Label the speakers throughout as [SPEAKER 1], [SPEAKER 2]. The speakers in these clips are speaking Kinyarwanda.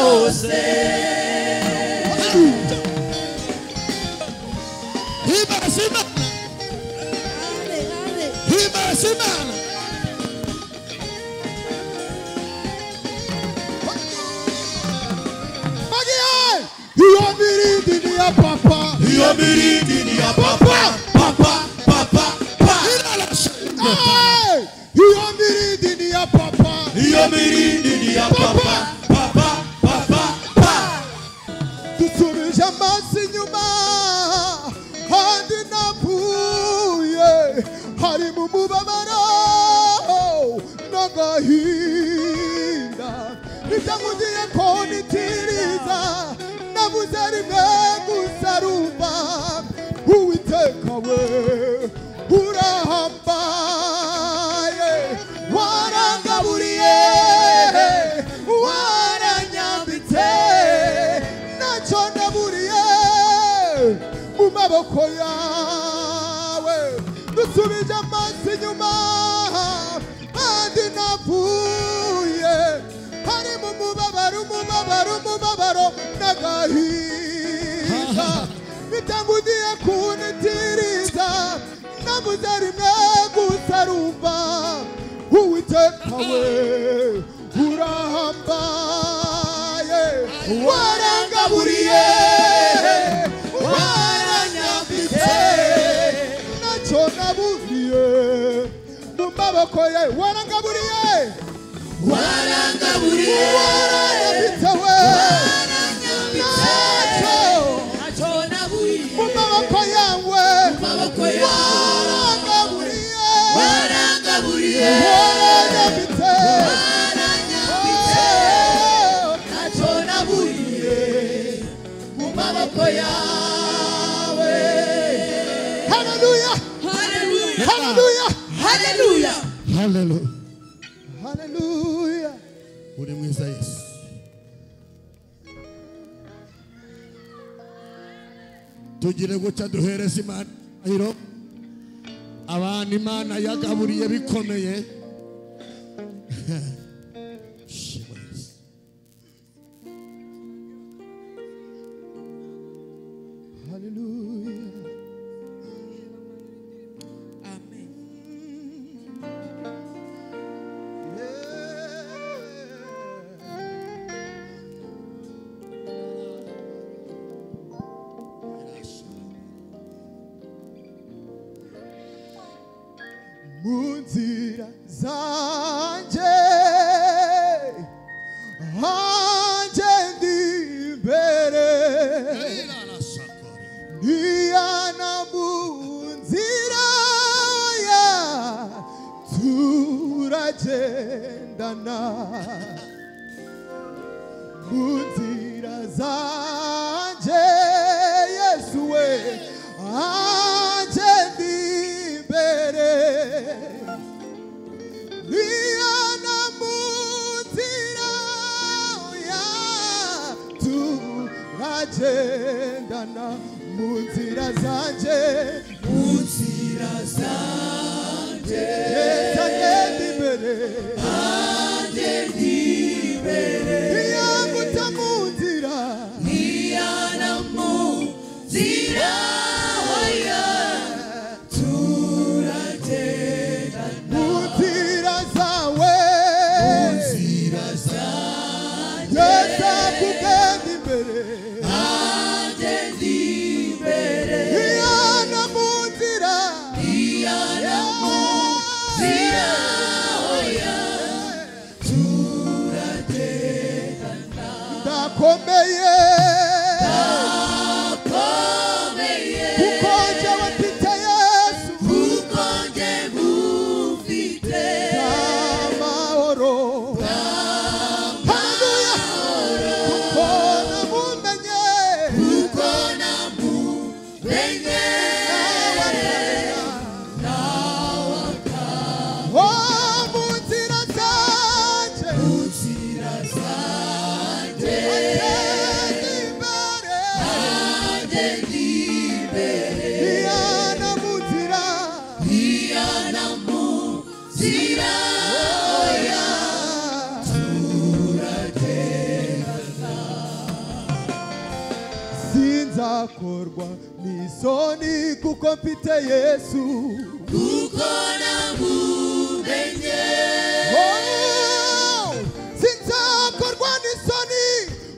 [SPEAKER 1] byose.
[SPEAKER 2] Papa,
[SPEAKER 1] Iyo mirindi ni ya papa, papa, papa, papa.
[SPEAKER 2] iyo mirindi ni ya papa,
[SPEAKER 1] Iyo mirindi ni ya papa, papa, papa, papa.
[SPEAKER 2] dusubije amaso inyuma handi napfuye hari mu mubabaro n'agahinda nibyamugiye konitiriza nabuze rimwe gusa rumva Uwiteka we urahambaye warangaburiye waranyambitse nacyo naburiye mu maboko yawe dusubije amaso inyuma kandi napfuye hari mu mubabaro n'agahinda bitangudiye kunitiriza nabuze rimwe gusa rumva Uwiteka we urahambaye warangaburiye waranyambitse nacyo naburiye mu maboko ye warangaburiye
[SPEAKER 1] Warangaburiye
[SPEAKER 2] waranyambitse we
[SPEAKER 1] nacyo naburiye
[SPEAKER 2] mu maboko yawe
[SPEAKER 1] maboko yawe.
[SPEAKER 2] warangaburiye waranyambitse
[SPEAKER 1] nacyo naburiye mu maboko yawe.
[SPEAKER 2] Hallelujah,
[SPEAKER 1] Hallelujah,
[SPEAKER 2] hallelujah,
[SPEAKER 1] hallelujah,
[SPEAKER 2] hallelujah, hallelujah.
[SPEAKER 3] uri mwiza Yesu. Tugire guca duhereza Imana hiro abantu Imana yagaburiye bikomeye. Shima Yesu.
[SPEAKER 2] Hallelujah.
[SPEAKER 1] amen.
[SPEAKER 2] Munzira zanje hanje ndi imbere niyana munzira ya turagendana munzira zanje Yesu we hanje ndi imbere niyana munzira ya turagendana munzira zanje
[SPEAKER 1] Munzira zanje
[SPEAKER 2] ngenda imbere
[SPEAKER 1] agenda imbere
[SPEAKER 2] niyamuta munzira
[SPEAKER 1] niyana munzira hoya turagendana
[SPEAKER 2] munzira zawe
[SPEAKER 1] munzira zanje
[SPEAKER 2] yesa kugenda imbere
[SPEAKER 1] agenda imbere
[SPEAKER 2] niyana munzira
[SPEAKER 1] niyana munzira hoya turagendana
[SPEAKER 2] ndakomeye
[SPEAKER 1] akomeye
[SPEAKER 2] kuko njyewe mfite Yesu
[SPEAKER 1] kuko nje ngufite
[SPEAKER 2] amahoro haleluya kuko namumenye
[SPEAKER 1] kuko namumenye
[SPEAKER 2] oh munzira zanje
[SPEAKER 1] munzira zanje agenda imbere
[SPEAKER 2] iyana munzira
[SPEAKER 1] niyana munzira hoya turagendana
[SPEAKER 2] sinzakorwa n'isoni kuko mfite Yesu
[SPEAKER 1] kuko namumenye
[SPEAKER 2] sinzakorwa n'isoni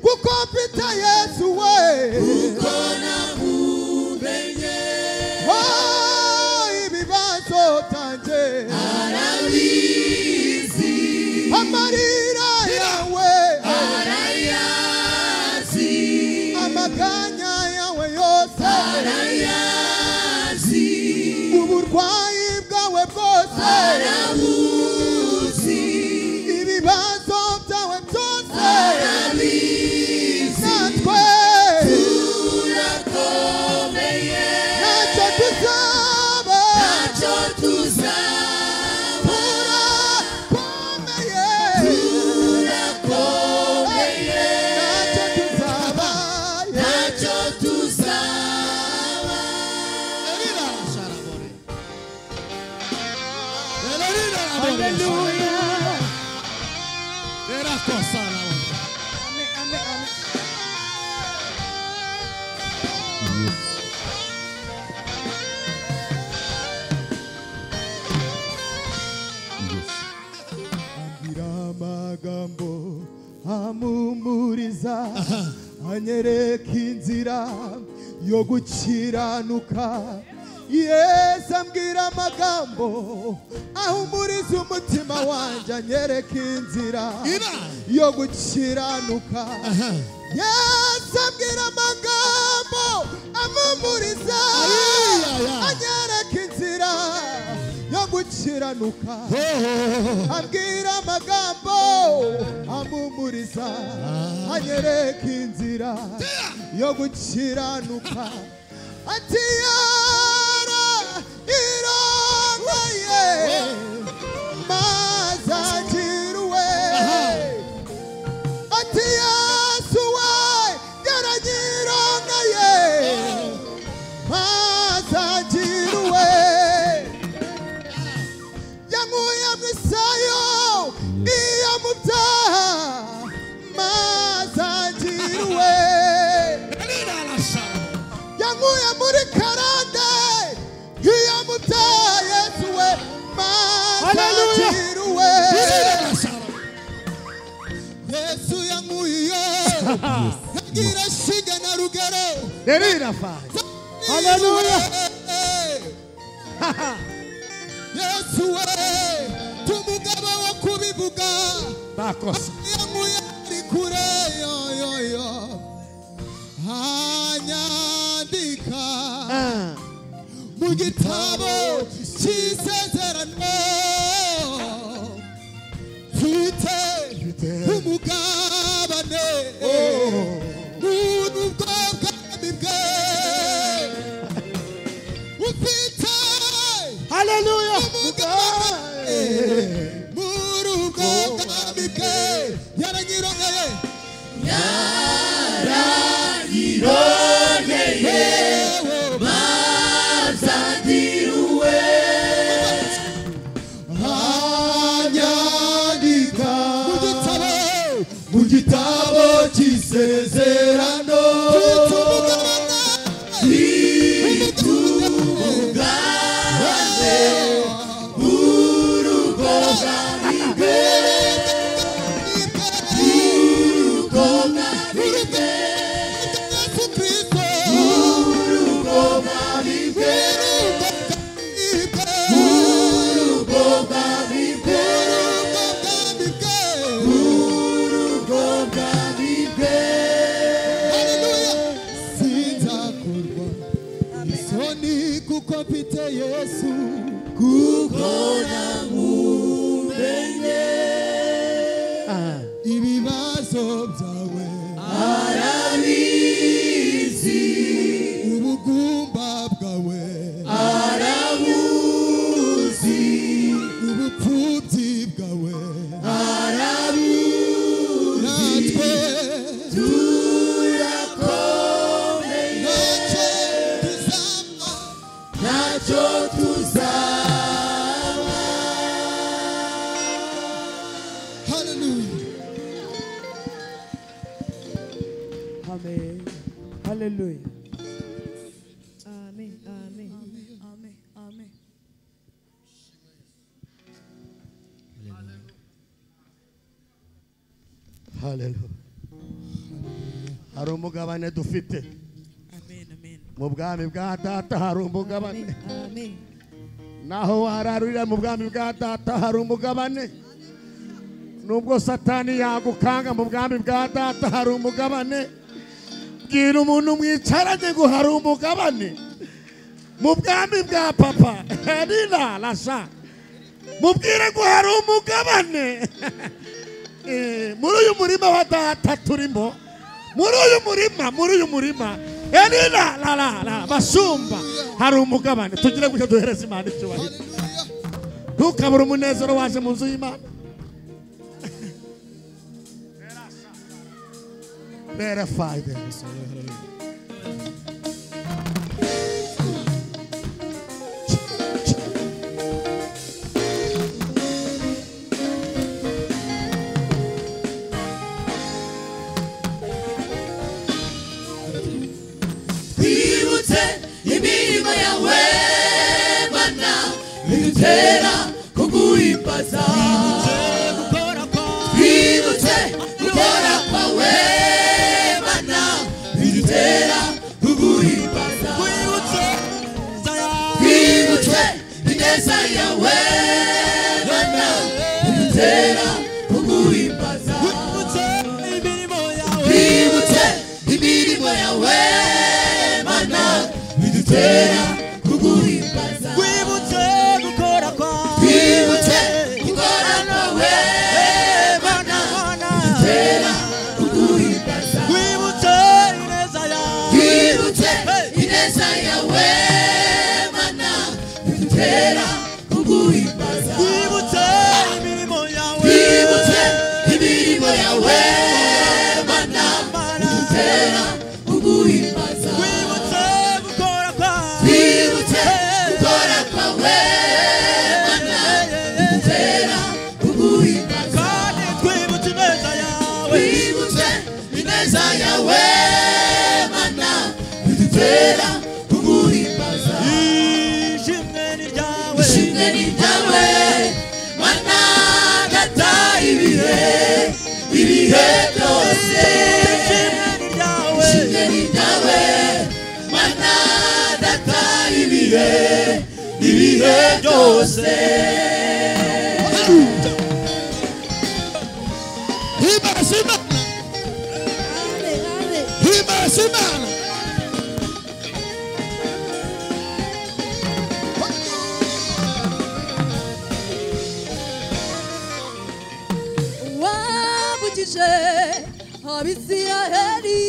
[SPEAKER 2] kuko mfite Yesu we
[SPEAKER 1] kuko namumenye
[SPEAKER 2] ibibazo byanjye
[SPEAKER 1] arabizi
[SPEAKER 2] amarira yawe
[SPEAKER 1] arayazi
[SPEAKER 2] amaganya yawe yose
[SPEAKER 1] arayazi
[SPEAKER 2] uburwayi bwawe bwose
[SPEAKER 1] arabuzi
[SPEAKER 2] ibibazo byawe byose
[SPEAKER 1] arabizi
[SPEAKER 2] natwe
[SPEAKER 1] turakomeye
[SPEAKER 2] ntacyo tuzaba
[SPEAKER 1] ntacyo tuzaba
[SPEAKER 2] turakomeye
[SPEAKER 1] turakomeye
[SPEAKER 2] ntacyo tuzaba ambwira amagambo amumuriza anyereka inzira yo gukiranuka Yesu ambwira amagambo ahumuriza umutima wanjye anyereka inzira yo gukiranuka Yesu ambwira amagambo amumuriza anyereka inzira yo gukiranuka ambwira amagambo amumuriza anyereka inzira yo gukiranuka ati yara irongoye mazagiruwe ati Yesu we yaranyirongoye mazagiruwe yankuye mu isayo iyo mu byaha mazagiruwe yankuye muri karande iyo mu byaha Yesu we mazagiruwe Yesu yankuye yagira shiga na rugero
[SPEAKER 3] Haleluya.
[SPEAKER 2] Yesu we tumugabo wo kubivuga
[SPEAKER 3] Bakosa.
[SPEAKER 2] yankuye ari kure yo hanyandika mu gitabo cy'isezerano mfite umugabane ubuntu bw'ubwami bwe ufite
[SPEAKER 3] Haleluya.
[SPEAKER 2] umugabane muri ubwo bwami bwe yaranyirongeye
[SPEAKER 1] yaranyirongeye mazagiruwe
[SPEAKER 2] hanyandika mu gitabo cy'isezerano
[SPEAKER 1] twitungane urugo bwami bwe urugo bwami bwe urugo bwami bwe urugo bwami bwe urugo bwami bwe
[SPEAKER 2] sinzakorwa isoni kuko mfite Yesu
[SPEAKER 1] kuko namumenye
[SPEAKER 2] ibibazo byawe
[SPEAKER 1] arabizi
[SPEAKER 2] ubugumba bwawe
[SPEAKER 1] arabuzi
[SPEAKER 2] ubupfubyi bwawe
[SPEAKER 1] arabuzi
[SPEAKER 2] natwe
[SPEAKER 1] turakomeye
[SPEAKER 2] ntacyo tuzaba
[SPEAKER 1] ntacyo tuzaba
[SPEAKER 2] haleluya
[SPEAKER 4] Amen. Hallelujah.
[SPEAKER 2] Hallelujah. Hari umugabane dufite.
[SPEAKER 1] Amen, amen.
[SPEAKER 2] Mu bwami bwa data hari umugabane.
[SPEAKER 1] Amen.
[SPEAKER 2] Naho wararurira mu bwami bwa data hari umugabane. Nubwo Satani yagukanga mu bwami bwa data hari umugabane. Bwira umuntu mwicaranye ngo hari umugabane. Mu bwami bwa papa Elina Lasha. Mubwire ngo hari umugabane. Muri uyu murima wa data turimo. Muri uyu murima Elina la basumba hari umugabane. Tugire gutyo duhereze Imana icyubahiro. Ntukabure umunezero waje mu nzu y'Imana. Verify this.
[SPEAKER 1] Twibutse imirimo yawe Mana bidutera kuguhimbaza. Twibutse gukora kwawe Mana bidutera kuguhimbaza. Twibutse ineza yawe Mana bidutera kuguhimbaza. Twibutse imirimo yawe bidutera kuguhimbaza.
[SPEAKER 3] Twibutse gukora kwawe.
[SPEAKER 1] Twibutse gukora kwawe Mana bidutera kuguhimbaza.
[SPEAKER 3] Twibutse ineza yawe.
[SPEAKER 1] Twibutse ineza yawe Mana bidutera kuguhimbaza.
[SPEAKER 3] Twibutse imirimo yawe.
[SPEAKER 1] Twibutse imirimo yawe Mana bidutera kuguhimbaza.
[SPEAKER 3] Twibutse gukora kwawe.
[SPEAKER 1] Twibutse gukora kwawe Mana bidutera kuguhimbaza.
[SPEAKER 3] Kandi twibutse ineza yawe.
[SPEAKER 1] Twibutse ineza yawe Mana bidutera kuguhimbaza.
[SPEAKER 3] Ishimwe ni ryawe.
[SPEAKER 1] Ishimwe ni ryawe Mana data ibihe byose.
[SPEAKER 3] Ishimwe ni ryawe.
[SPEAKER 1] Ishimwe ni ryawe Mana data ibihe byose.
[SPEAKER 2] Himbaza Imana. Himbaza Imana.
[SPEAKER 4] wabujije Abisiraheli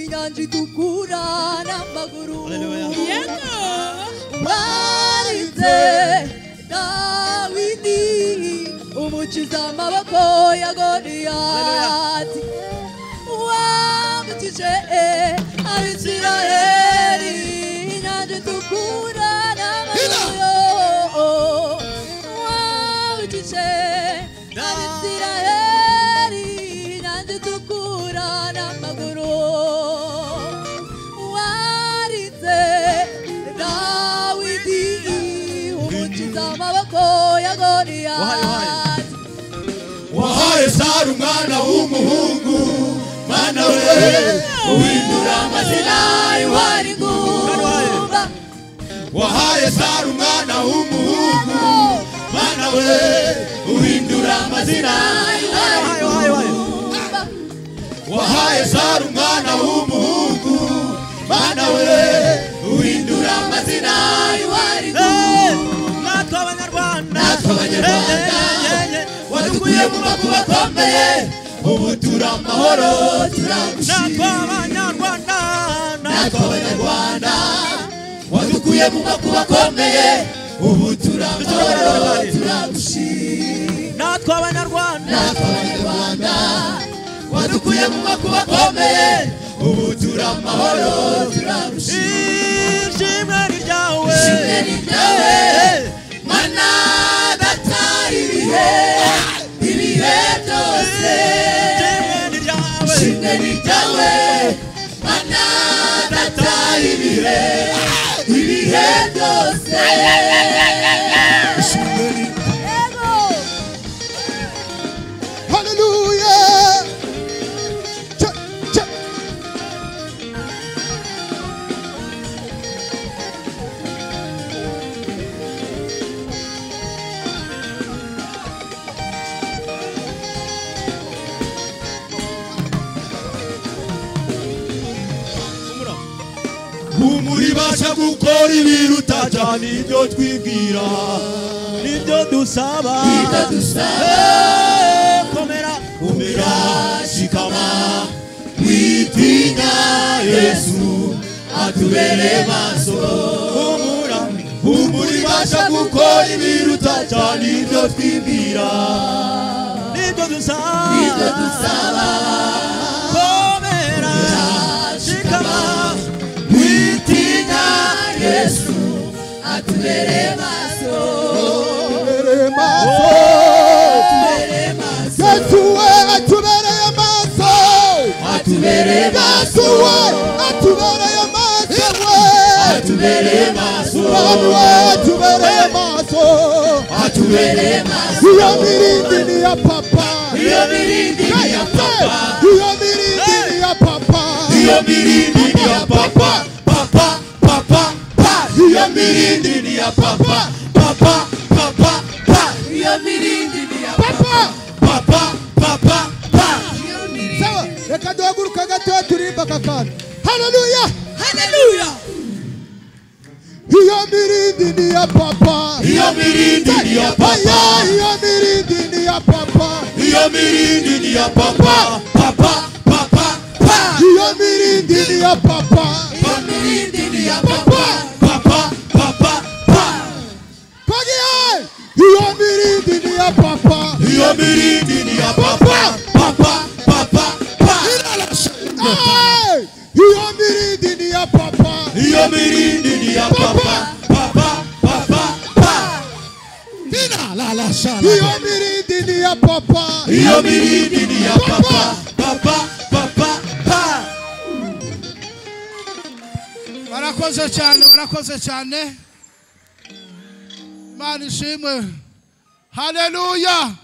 [SPEAKER 4] inyanja itukura n'amaguru. Warinze Dawidi umukiza amaboko ya Goliyati. Wabujije Abisiraheli inyanja itukura n'amaguru. Wabujije Abisiraheli inyanja itukura n'amaguru. Warinze Dawidi umukiza amaboko ya Goliyati.
[SPEAKER 1] Wahaye Sara umwana w'umuhungu Mana we uhindura amazina y'uwari ngumba. Wahaye Sara umwana w'umuhungu Mana we uhindura amazina y'uwari ngumba. Wahaye Sara umwana w'umuhungu Mana we uhindura amazina y'uwari ngumba.
[SPEAKER 3] Natwe Abanyarwanda.
[SPEAKER 1] Natwe Abanyarwanda wadukuye mu makuba akomeye, ubu turi amahoro turagushima.
[SPEAKER 3] Natwe Abanyarwanda.
[SPEAKER 1] Natwe Abanyarwanda wadukuye mu makuba akomeye, ubu turi amahoro turagushima.
[SPEAKER 3] Natwe Abanyarwanda.
[SPEAKER 1] Natwe Abanyarwanda wadukuye mu makuba akomeye, ubu turi amahoro turagushima.
[SPEAKER 3] Ishimwe ni ryawe.
[SPEAKER 1] Ishimwe ni ryawe Mana data ibihe byose.
[SPEAKER 3] Ishimwe ni ryawe.
[SPEAKER 1] Ishimwe ni ryawe Mana data ibihe byose.
[SPEAKER 2] Hallelujah.
[SPEAKER 1] humura ibasha gukora ibiruta cyane ibyo twibwira
[SPEAKER 3] nibyo dusaba komera
[SPEAKER 1] shikama witinya Yesu atubere maso humura ibasha gukora ibiruta cyane ibyo twibwira
[SPEAKER 3] nibyo dusaba komera shikama
[SPEAKER 1] witinya Yesu
[SPEAKER 4] atubere maso
[SPEAKER 2] Yesu we atubereye maso
[SPEAKER 1] atubereye maso
[SPEAKER 2] atubereye maso
[SPEAKER 1] atubereye maso
[SPEAKER 2] atubereye maso
[SPEAKER 1] atubereye maso
[SPEAKER 2] iyo mirindi ni ya papa
[SPEAKER 1] iyo mirindi ni ya papa
[SPEAKER 2] iyo mirindi ni ya papa
[SPEAKER 1] iyo mirindi ni ya papa papa papa pa iyo mirindi ni ya papa papa papa pa
[SPEAKER 4] iyo mirindi ni ya
[SPEAKER 2] papa
[SPEAKER 1] papa papa pa
[SPEAKER 2] sawa reka duhaguruka gato turimba kakana haleluya
[SPEAKER 4] haleluya
[SPEAKER 2] iyo mirindi ni ya papa
[SPEAKER 1] iyo mirindi ni ya papa
[SPEAKER 2] iyo mirindi ni ya papa
[SPEAKER 1] iyo mirindi ni ya papa papa papa pa
[SPEAKER 2] iyo mirindi ni ya papa
[SPEAKER 1] iyo mirindi ni ya papa papa papa pa
[SPEAKER 2] Kogiye iyo mirindi ni ya papa
[SPEAKER 1] iyo mirindi ni ya papa papa papa pa
[SPEAKER 2] iyo mirindi ni ya papa
[SPEAKER 1] iyo mirindi ni ya papa papa papa pa
[SPEAKER 2] iyo mirindi ni ya papa
[SPEAKER 1] iyo mirindi ni ya papa papa papa pa
[SPEAKER 5] barakoze cyane Imana ishimwe haleluya